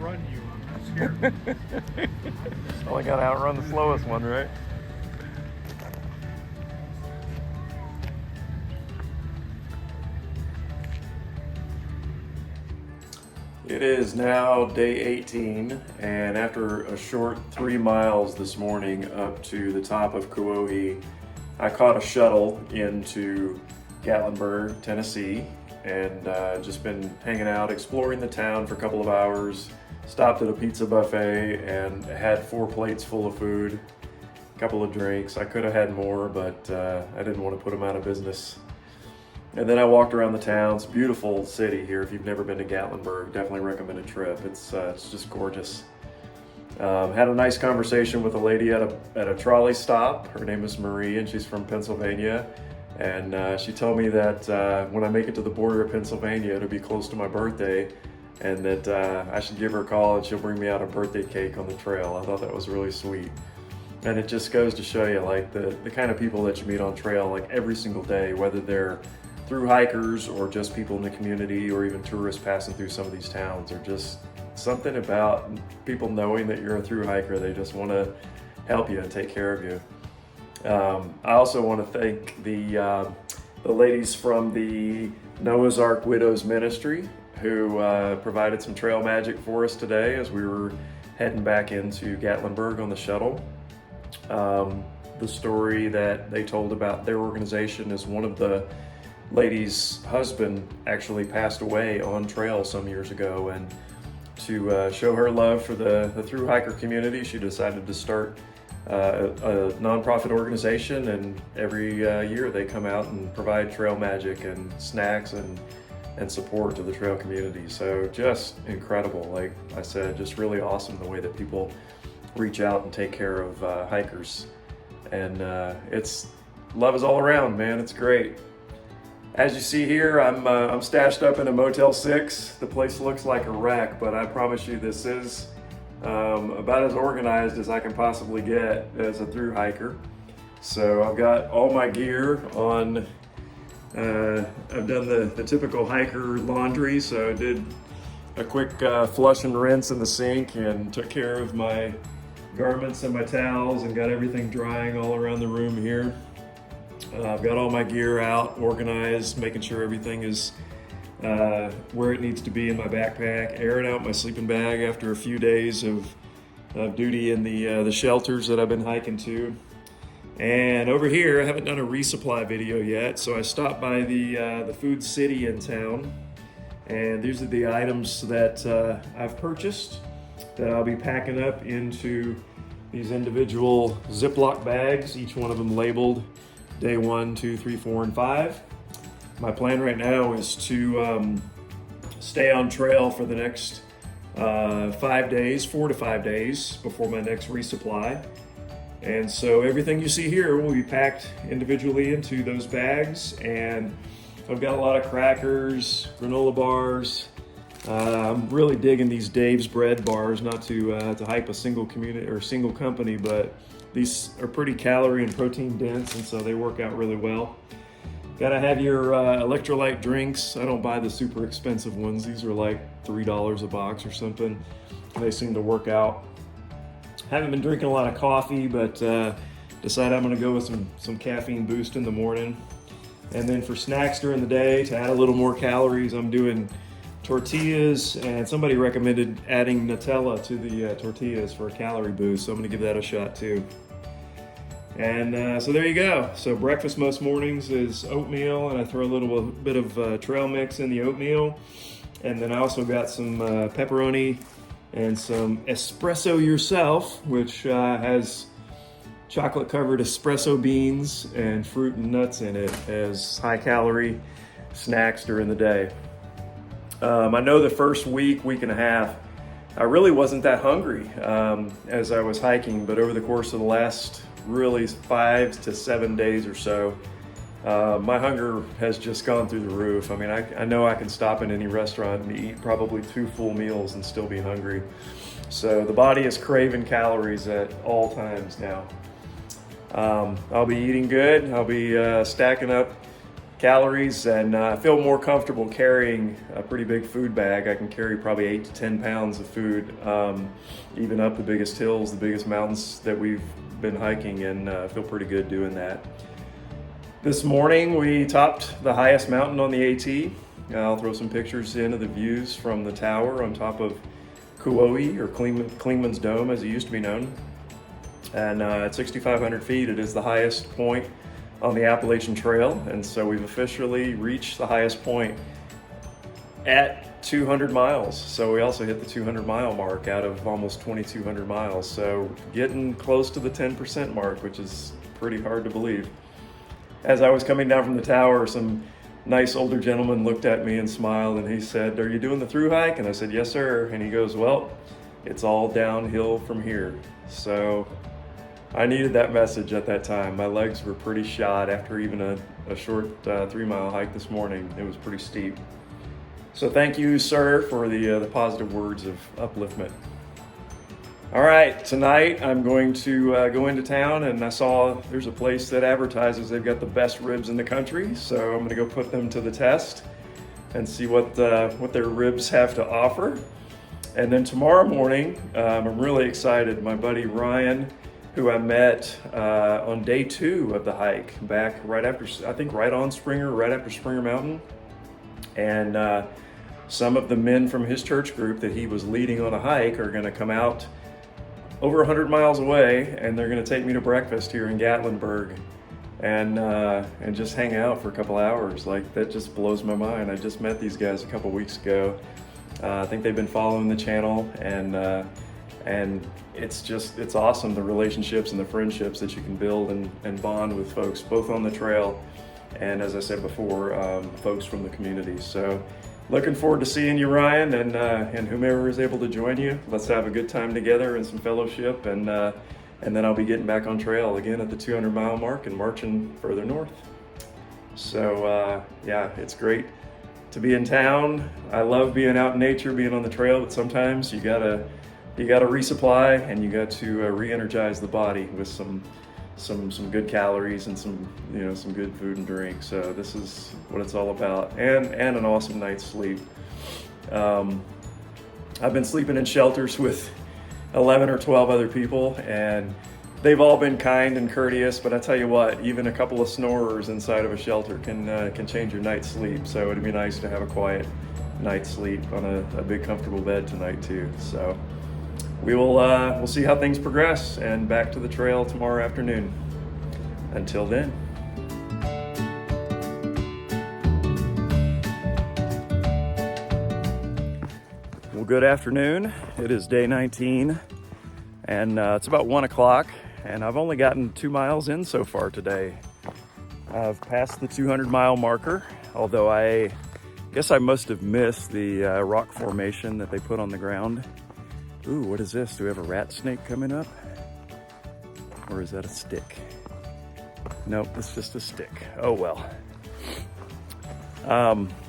outrun you. I'm scared. Only got to outrun the slowest one, right? It is now day 18, and after a short 3 miles this morning up to the top of Kauai, I caught a shuttle into Gatlinburg, Tennessee, and just been hanging out, exploring the town for a couple of hours. Stopped at a pizza buffet and had 4 plates full of food, a couple of drinks. I could have had more, but I didn't want to put them out of business. And then I walked around the town. It's a beautiful city here. If you've never been to Gatlinburg, definitely recommend a trip. It's just gorgeous. Had a nice conversation with a lady at a trolley stop. Her name is Marie, and she's from Pennsylvania. And she told me that when I make it to the border of Pennsylvania, it'll be close to my birthday, and that I should give her a call and she'll bring me out a birthday cake on the trail. I thought that was really sweet. And it just goes to show you, like, the kind of people that you meet on trail, like, every single day, whether they're through hikers or just people in the community or even tourists passing through some of these towns, or just something about people knowing that you're a through hiker. They just want to help you and take care of you. I also want to thank the ladies from the Noah's Ark Widows Ministry who provided some trail magic for us today as we were heading back into Gatlinburg on the shuttle. The story that they told about their organization is one of the lady's husband actually passed away on trail some years ago, and to show her love for the thru hiker community, she decided to start a nonprofit organization, and every year they come out and provide trail magic and snacks and support to the trail community. So just incredible. Like I said, just really awesome the way that people reach out and take care of hikers, and it's love is all around, man. It's great. As you see here, I'm stashed up in a Motel 6. The place looks like a wreck, but I promise you this is about as organized as I can possibly get as a thru hiker. So I've got all my gear on. I've done the typical hiker laundry, so I did a quick flush and rinse in the sink and took care of my garments and my towels and got everything drying all around the room here. I've got all my gear out, organized, making sure everything is where it needs to be in my backpack, airing out my sleeping bag after a few days of duty in the shelters that I've been hiking to. And over here, I haven't done a resupply video yet, so I stopped by the food city in town, and these are the items that I've purchased that I'll be packing up into these individual Ziploc bags, each one of them labeled day 1, 2, 3, 4, and 5. My plan right now is to stay on trail for the next 5 days, 4 to 5 days before my next resupply. And so everything you see here will be packed individually into those bags. And I've got a lot of crackers, granola bars. I'm really digging these Dave's bread bars, not to hype a single community or single company, but these are pretty calorie and protein dense, and so they work out really well. Gotta have your electrolyte drinks. I don't buy the super expensive ones. These are like $3 a box or something. They seem to work out. Haven't been drinking a lot of coffee, but decided I'm gonna go with some caffeine boost in the morning. And then for snacks during the day, to add a little more calories, I'm doing tortillas, and somebody recommended adding Nutella to the tortillas for a calorie boost, so I'm gonna give that a shot too. And so there you go. So breakfast most mornings is oatmeal, and I throw a little bit of trail mix in the oatmeal. And then I also got some pepperoni and some espresso yourself, which has chocolate covered espresso beans and fruit and nuts in it as high calorie snacks during the day. I know the first week and a half, I really wasn't that hungry as I was hiking, but over the course of the last really 5 to 7 days or so, my hunger has just gone through the roof. I mean, I know I can stop in any restaurant and eat probably 2 full meals and still be hungry. So the body is craving calories at all times now. I'll be eating good. I'll be stacking up calories, and I feel more comfortable carrying a pretty big food bag. I can carry probably 8 to 10 pounds of food, even up the biggest hills, the biggest mountains that we've been hiking, and I feel pretty good doing that. This morning we topped the highest mountain on the AT. I'll throw some pictures in of the views from the tower on top of Kauai, or Klingman's Dome as it used to be known. And at 6,500 feet, it is the highest point on the Appalachian Trail, and so we've officially reached the highest point at 200 miles. So we also hit the 200 mile mark out of almost 2,200 miles. So getting close to the 10% mark, which is pretty hard to believe. As I was coming down from the tower, some nice older gentleman looked at me and smiled, and he said, "Are you doing the through hike?" And I said, "Yes, sir." And he goes, "Well, it's all downhill from here." So I needed that message at that time. My legs were pretty shot after even a short 3-mile hike this morning. It was pretty steep. So thank you, sir, for the positive words of upliftment. All right, tonight I'm going to go into town, and I saw there's a place that advertises they've got the best ribs in the country. So I'm gonna go put them to the test and see what their ribs have to offer. And then tomorrow morning, I'm really excited. My buddy Ryan, who I met on day 2 of the hike, back right after, I think right on Springer, right after Springer Mountain. And some of the men from his church group that he was leading on a hike are gonna come out over 100 miles away, and they're gonna take me to breakfast here in Gatlinburg and just hang out for a couple hours. Like, that just blows my mind. I just met these guys a couple weeks ago. I think they've been following the channel, and it's awesome, the relationships and the friendships that you can build and bond with folks, both on the trail and, as I said before, folks from the community. So looking forward to seeing you, Ryan, and whomever is able to join you. Let's have a good time together and some fellowship, and then I'll be getting back on trail again at the 200 mile mark and marching further north. So yeah, it's great to be in town. I love being out in nature, being on the trail, but sometimes you gotta resupply, and you got to re-energize the body with some good calories and some good food and drink. So this is what it's all about, and an awesome night's sleep. I've been sleeping in shelters with 11 or 12 other people, and they've all been kind and courteous, but I tell you what, even a couple of snorers inside of a shelter can change your night's sleep. So it'd be nice to have a quiet night's sleep on a big comfortable bed tonight too. So we'll see how things progress, and back to the trail tomorrow afternoon. Until then. Well, good afternoon. It is day 19, and it's about 1 o'clock, and I've only gotten 2 miles in so far today. I've passed the 200 mile marker, although I guess I must have missed the rock formation that they put on the ground. Ooh, what is this? Do we have a rat snake coming up? Or is that a stick? Nope, it's just a stick. Oh well.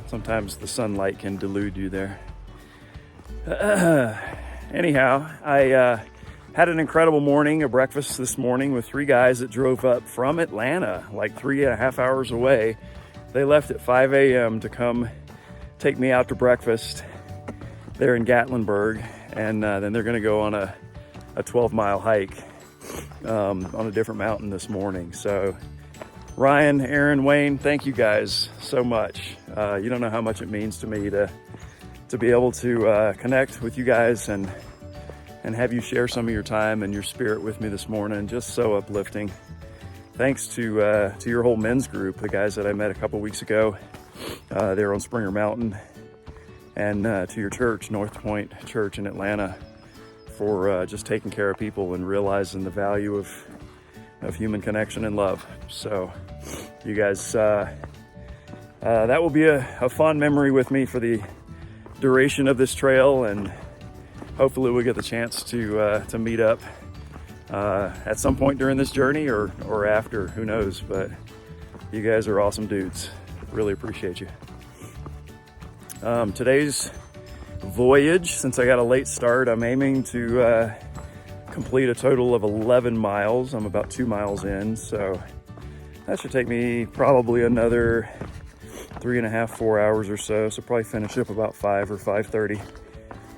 Sometimes the sunlight can delude you there. Anyhow, I had an incredible morning, a breakfast this morning with 3 guys that drove up from Atlanta, like 3.5 hours away. They left at 5 a.m. to come take me out to breakfast there in Gatlinburg. And then they're gonna go on a 12-mile hike on a different mountain this morning. So Ryan, Aaron, Wayne, thank you guys so much. You don't know how much it means to me to be able to connect with you guys and have you share some of your time and your spirit with me this morning. Just so uplifting. Thanks to your whole men's group, the guys that I met a couple weeks ago. They were on Springer Mountain. And to your church, North Point Church in Atlanta, for just taking care of people and realizing the value of human connection and love. So you guys, that will be a fond memory with me for the duration of this trail, and hopefully we'll get the chance to meet up at some point during this journey or after, who knows. But you guys are awesome dudes. Really appreciate you. Today's voyage, since I got a late start, I'm aiming to complete a total of 11 miles. I'm about 2 miles in, so that should take me probably another 3.5, 4 hours or so. So probably finish up about 5 or 5:30.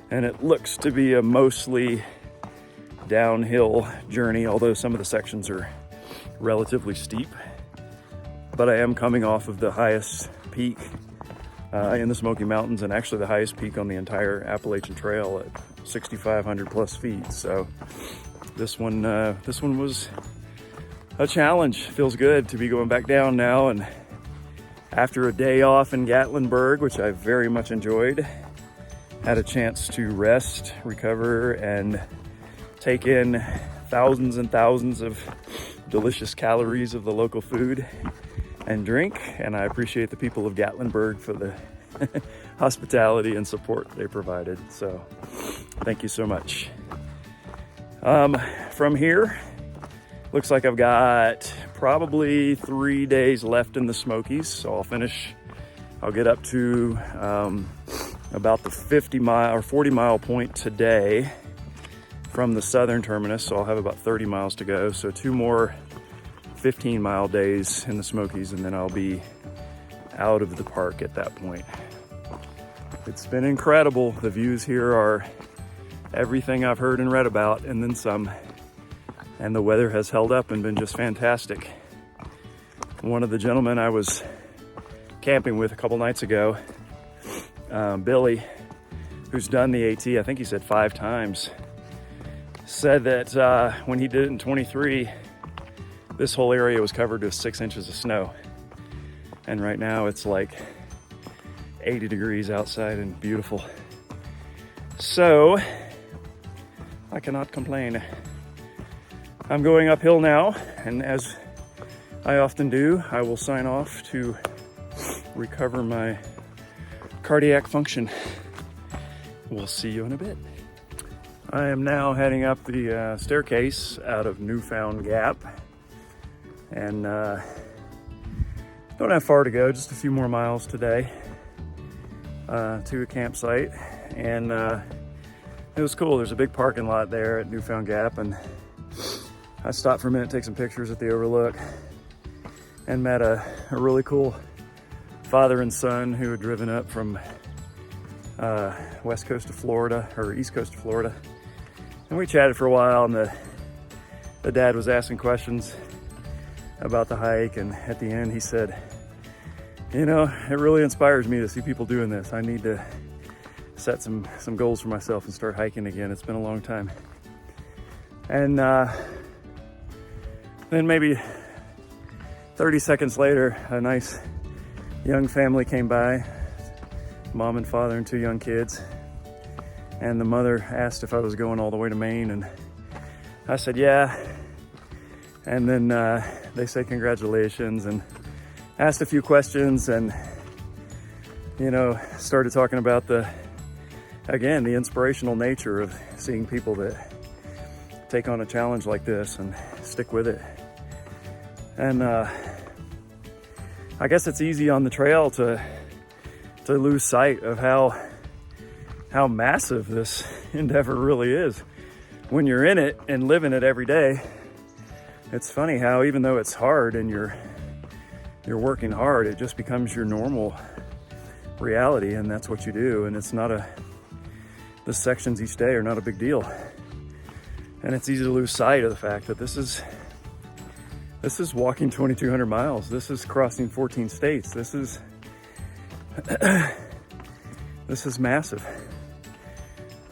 And it looks to be a mostly downhill journey, although some of the sections are relatively steep. But I am coming off of the highest peak in the Smoky Mountains, and actually the highest peak on the entire Appalachian Trail at 6,500 plus feet. So this one was a challenge. Feels good to be going back down now, and after a day off in Gatlinburg, which I very much enjoyed, had a chance to rest, recover, and take in thousands and thousands of delicious calories of the local food and drink. And I appreciate the people of Gatlinburg for the hospitality and support they provided. So thank you so much. From here, looks like I've got probably 3 days left in the Smokies. So I'll get up to about the 50 mile or 40 mile point today from the southern terminus. So I'll have about 30 miles to go. So 2 more 15-mile days in the Smokies, and then I'll be out of the park at that point. It's been incredible. The views here are everything I've heard and read about, and then some. And the weather has held up and been just fantastic. One of the gentlemen I was camping with a couple nights ago, Billy, who's done the AT, I think he said 5 times, said that when he did it in 23, this whole area was covered with 6 inches of snow. And right now it's like 80 degrees outside and beautiful. So I cannot complain. I'm going uphill now, and as I often do, I will sign off to recover my cardiac function. We'll see you in a bit. I am now heading up the staircase out of Newfound Gap, and don't have far to go, just a few more miles today to a campsite. And it was cool. There's a big parking lot there at Newfound Gap, and I stopped for a minute, take some pictures at the overlook, and met a really cool father and son who had driven up from west coast of Florida, or east coast of Florida. And we chatted for a while, and the dad was asking questions about the hike, and at the end he said, you know, it really inspires me to see people doing this. I need to set some goals for myself and start hiking again. It's been a long time. And then maybe 30 seconds later, a nice young family came by, mom and father and 2 young kids. And the mother asked if I was going all the way to Maine, and I said, yeah. And then they said congratulations and asked a few questions, and, you know, started talking about the inspirational nature of seeing people that take on a challenge like this and stick with it. And I guess it's easy on the trail to lose sight of how massive this endeavor really is. When you're in it and living it every day, it's funny how even though it's hard and you're working hard, it just becomes your normal reality, and that's what you do. And it's not the sections each day are not a big deal. And it's easy to lose sight of the fact that this is walking 2,200 miles. This is crossing 14 states. This is massive.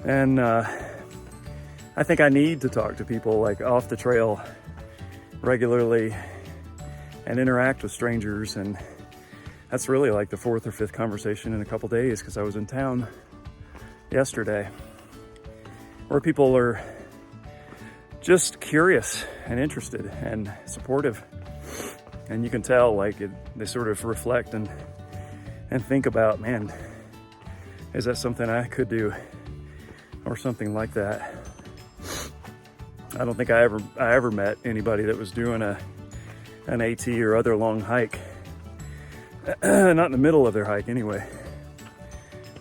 And I think I need to talk to people like off the trail regularly and interact with strangers. And that's really like the 4th or 5th conversation in a couple days, because I was in town yesterday, where people are just curious and interested and supportive. And you can tell, like, they sort of reflect and think about, man, is that something I could do, or something like that. I don't think I ever met anybody that was doing an AT or other long hike, not in the middle of their hike anyway,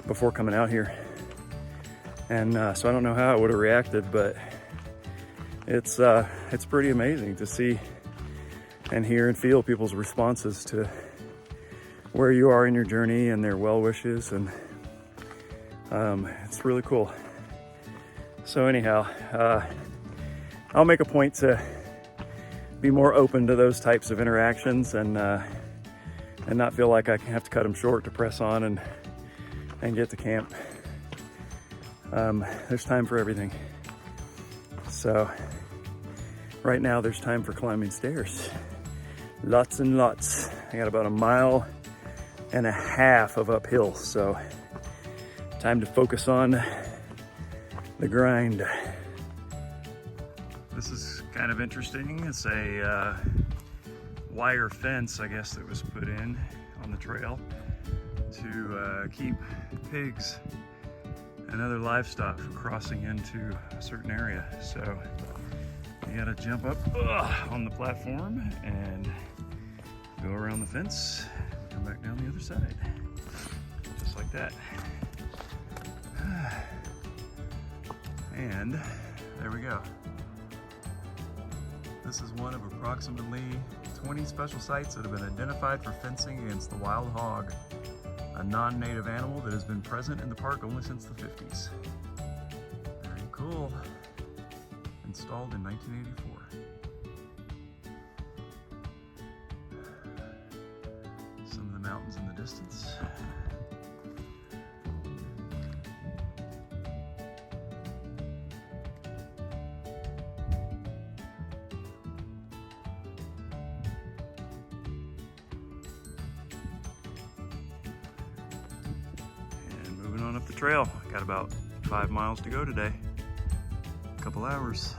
before coming out here. And so I don't know how I would have reacted, but it's pretty amazing to see and hear and feel people's responses where you are in your journey and their well wishes, and it's really cool. So anyhow, I'll make a point to be more open to those types of interactions and not feel like I have to cut them short to press on and get to camp. There's time for everything. So right now there's time for climbing stairs. Lots and lots. I got about 1.5 miles of uphill, so time to focus on the grind. This is kind of interesting. It's a wire fence, I guess, that was put in on the trail to keep pigs and other livestock from crossing into a certain area. So you gotta jump up on the platform and go around the fence, come back down the other side, just like that. And there we go. This is one of approximately 20 special sites that have been identified for fencing against the wild hog, a non-native animal that has been present in the park only since the 50s. Very cool. Installed in 1984. Some of the mountains in the distance. On up the trail. Got about 5 miles to go today. A couple hours.